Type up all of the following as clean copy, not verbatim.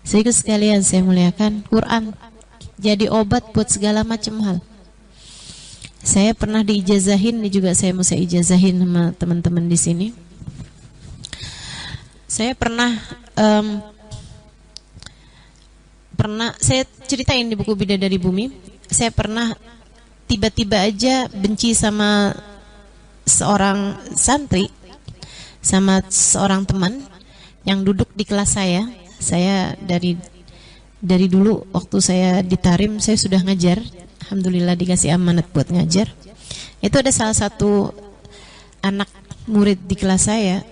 Sehingga sekalian saya muliakan, Quran jadi obat buat segala macam hal. Saya pernah diijazahin, ini juga saya mesti ijazahin sama teman-teman di sini. Saya pernah saya ceritain di buku Bidadari Bumi, saya pernah tiba-tiba aja benci sama seorang santri, sama seorang teman yang duduk di kelas saya. Saya dari dulu waktu saya di Tarim saya sudah ngajar, alhamdulillah dikasih amanat buat ngajar. Itu ada salah satu anak murid di kelas saya,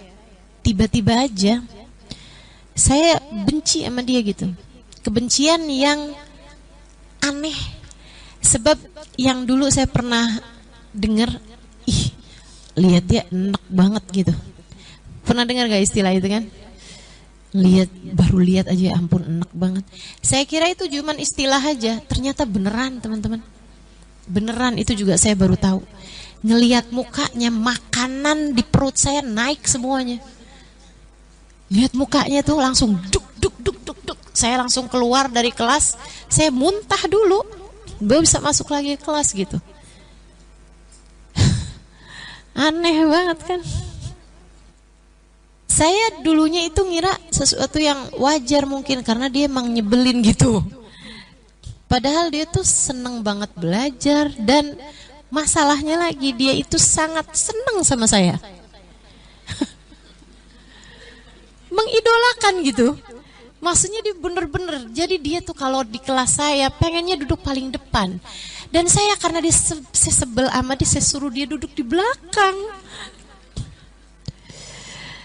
tiba-tiba aja saya benci sama dia gitu. Kebencian yang aneh. Sebab yang dulu saya pernah dengar, lihat dia enak banget gitu. Pernah dengar gak istilah itu kan? Baru lihat aja, ampun enak banget. Saya kira itu cuma istilah aja, ternyata beneran teman-teman. Beneran, itu juga saya baru tahu. Ngelihat mukanya, makanan di perut saya naik semuanya. Lihat mukanya tuh langsung duk. Saya langsung keluar dari kelas, saya muntah dulu, baru bisa masuk lagi ke kelas gitu. Aneh banget kan? Saya dulunya itu ngira sesuatu yang wajar mungkin karena dia emang nyebelin gitu. Padahal dia tuh seneng banget belajar, dan masalahnya lagi dia itu sangat seneng sama saya. Mengidolakan gitu. Maksudnya dia bener-bener, jadi dia tuh kalau di kelas saya pengennya duduk paling depan. Dan saya karena dia sebel sama dia, saya suruh dia duduk di belakang.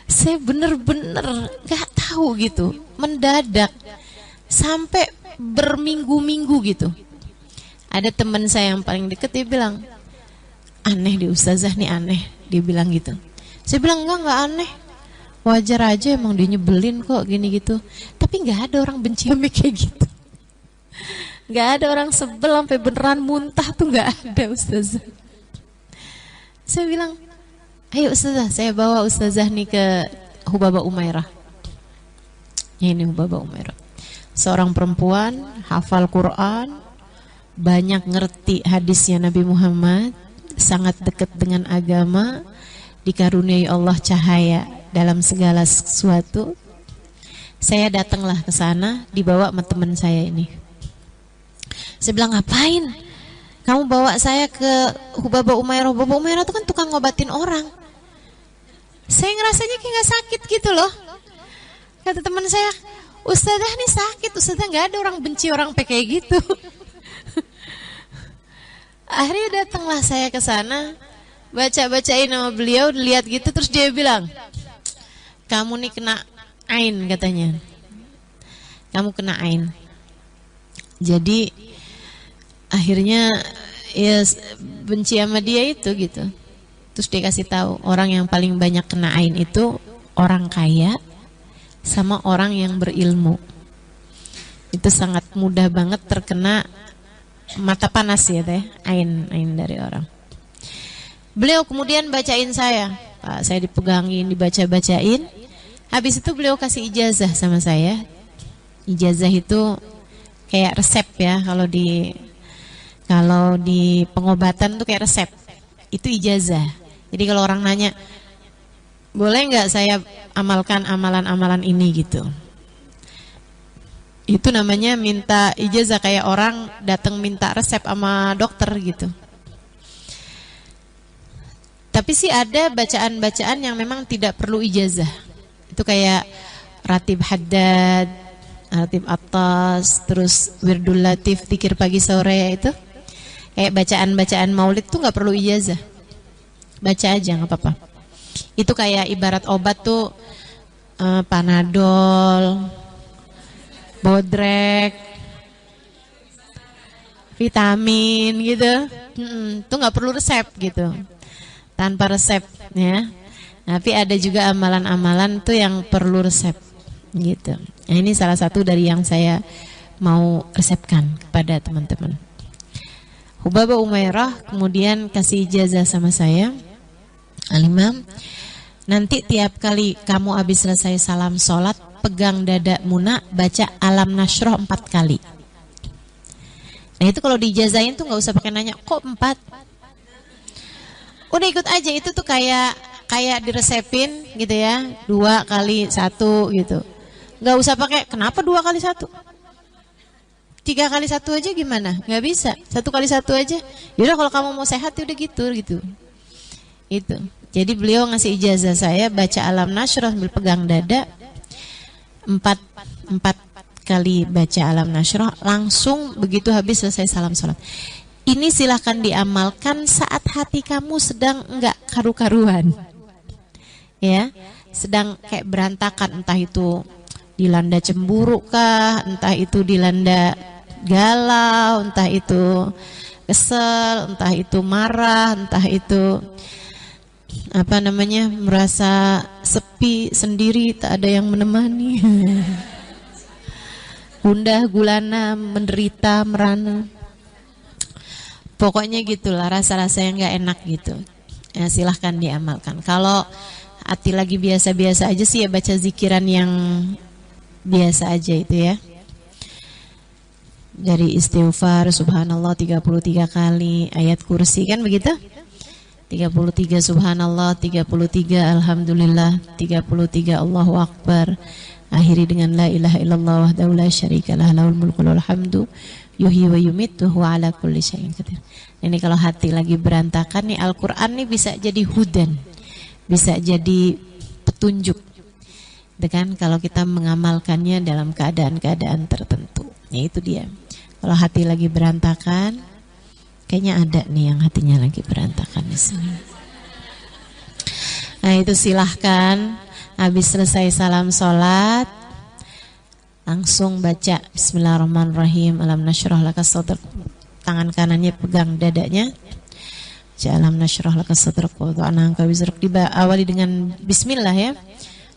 Saya bener-bener gak tahu gitu, mendadak sampai berminggu-minggu gitu. Ada teman saya yang paling deket, dia bilang, aneh di ustazah nih, aneh. Dia bilang gitu. Saya bilang enggak aneh, wajar aja, emang dia nyebelin kok gini gitu. Tapi gak ada orang benci sampai kayak gitu. Gak ada orang sebel sampai beneran muntah tuh, gak ada ustazah. Saya bilang, ayo ustazah, saya bawa ustazah nih ke Hubaba Umairah. Ini Hubaba Umairah, seorang perempuan hafal Quran, banyak ngerti hadisnya Nabi Muhammad, sangat dekat dengan agama, dikaruniai Allah cahaya dalam segala sesuatu. Saya datanglah ke sana, dibawa sama teman saya ini. Saya bilang, ngapain kamu bawa saya ke Hubaba Umairah? Hubaba Umairah itu kan tukang ngobatin orang. Saya ngerasanya kayak gak sakit gitu loh. Kata teman saya, ustazah nih sakit, ustazah gak ada orang benci orang kayak gitu. Akhirnya datanglah saya ke sana, baca-bacain nama beliau, lihat gitu, terus dia bilang, kamu nih kena ain katanya. Kamu kena ain. Jadi akhirnya ya benci sama dia itu gitu. Terus dia kasih tahu, orang yang paling banyak kena ain itu orang kaya sama orang yang berilmu. Itu sangat mudah banget terkena mata panas ya teh, ain dari orang. Beliau kemudian bacain saya, Pak, saya dipegangin, dibaca-bacain. Habis itu beliau kasih ijazah sama saya. Ijazah itu kayak resep ya, kalau di pengobatan tuh kayak resep. Itu ijazah. Jadi kalau orang nanya, boleh nggak saya amalkan amalan-amalan ini gitu. Itu namanya minta ijazah, kayak orang datang minta resep sama dokter gitu. Tapi sih ada bacaan-bacaan yang memang tidak perlu ijazah. Itu kayak ratib haddad, ratib atas, terus wirdul latif, zikir pagi sore, itu kayak bacaan-bacaan maulid tuh nggak perlu ijazah. Baca aja nggak apa-apa. Itu kayak ibarat obat tuh Panadol, Bodrek, vitamin gitu. Tuh nggak perlu resep gitu. Tanpa resep ya. Tapi ada juga amalan-amalan tuh yang perlu resep gitu. Nah, ini salah satu dari yang saya mau resepkan kepada teman-teman. Hubaba Umairah kemudian kasih ijazah sama saya, Al-Imam, nanti tiap kali kamu habis selesai salam sholat, pegang dada Muna, baca Alam Nasroh 4 kali. Nah itu kalau diijazahin tuh nggak usah pakai nanya kok 4. Udah ikut aja, itu tuh kayak diresepin gitu ya, 2 kali 1 gitu. Nggak usah pakai kenapa 2 kali 1, 3 kali 1 aja gimana? Nggak bisa, 1 kali 1 aja. Yaudah kalau kamu mau sehat udah gitu. Itu. Jadi beliau ngasih ijazah saya baca Alam Nasroh sambil pegang dada 4 kali baca Alam Nasroh, langsung begitu habis selesai salam sholat. Ini silahkan diamalkan saat hati kamu sedang enggak karu-karuan, ya, sedang kayak berantakan, entah itu dilanda cemburu kah, entah itu dilanda galau, entah itu kesel, entah itu marah, entah itu merasa sepi sendiri, tak ada yang menemani, gundah gulana, menderita, merana. Pokoknya gitulah rasa-rasa yang gak enak gitu. Ya, silahkan diamalkan. Kalau hati lagi biasa-biasa aja sih ya baca zikiran yang biasa aja itu ya. Dari istighfar subhanallah 33 kali, ayat kursi kan begitu? 33 subhanallah, 33 alhamdulillah, 33 Allahu akbar. Akhiri dengan la ilaha illallah wahdahu la syarikalah lahul mulku wal hamdu yuhyi wa yumitu huwa ala kulli syai'in qadir. Ini kalau hati lagi berantakan nih, Al-Qur'an nih bisa jadi hudan, bisa jadi petunjuk. Dengan kalau kita mengamalkannya dalam keadaan-keadaan tertentu. Ya itu dia. Kalau hati lagi berantakan, kayaknya ada nih yang hatinya lagi berantakan di sini. Nah itu silahkan habis selesai salam sholat langsung baca Bismillahirrahmanirrahim, Alam Nasroh laka sadrak, tangan kanannya pegang dadanya, baca Alam Nasroh laka sadrak wa wada'na anka wizrak, diawali dengan Bismillah ya,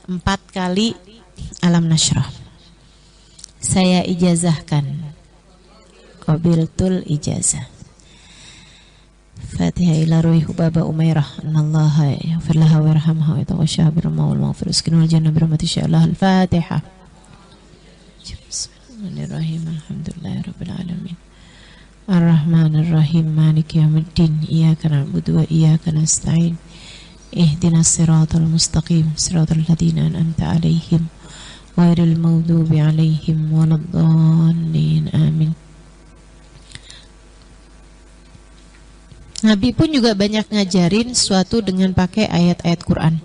4 kali Alam Nasroh. Saya ijazahkan, qabiltul ijazah. Fatihah ila ruhi Hubaba Umairah, anallaha yaghfir laha warhamha wa yataghashaha birrahmah wal maghfirah waskinul jannah birahmati sya'allah. Al-Fatihah. Bismillahirrahmanirrahim. Alhamdulillahirabbil alamin. Ar-Rahmanir-Rahim. Maliki yaumiddin. Iyyaka na'budu wa iyyaka nasta'in. Ihdinas siratal mustaqim. Siratal ladzina an'amta 'alaihim ghairil maghdubi 'alaihim waladdallin. Amin. Nabi pun juga banyak ngajarin sesuatu dengan pakai ayat-ayat Quran.